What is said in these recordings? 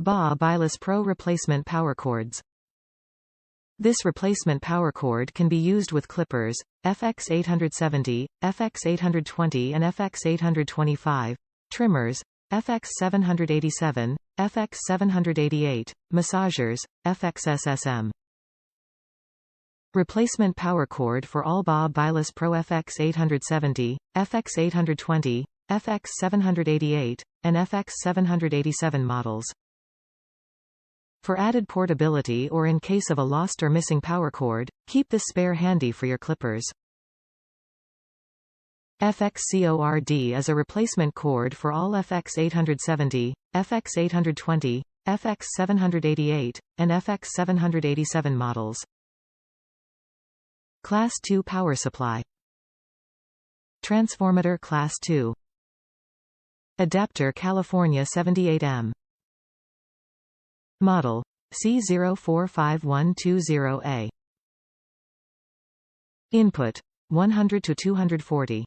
BaBylissPRO replacement power cords. This replacement power cord can be used with clippers, FX870, FX820 and FX825, trimmers, FX787, FX788, massagers, FXSSM. Replacement power cord for all BaBylissPRO FX870, FX820, FX788, and FX787 models. For added portability or in case of a lost or missing power cord, keep this spare handy for your clippers. FXCORD is a replacement cord for all FX870, FX820, FX788, and FX787 models. Class 2 power supply. Transformateur Class 2. Adapter California 78M. Model C045120A. Input 100 to 240.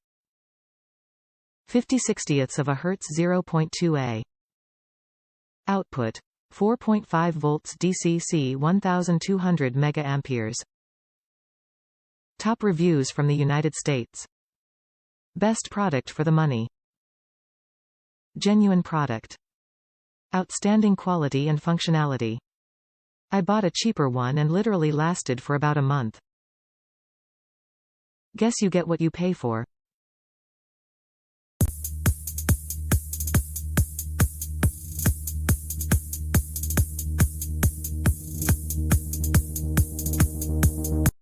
50/60ths of a Hertz 0.2A. Output 4.5 volts DC 1200 mega amperes. Top reviews from the United States. Best product for the money. Genuine product. Outstanding quality and functionality. I bought a cheaper one and literally lasted for about a month. Guess you get what you pay for.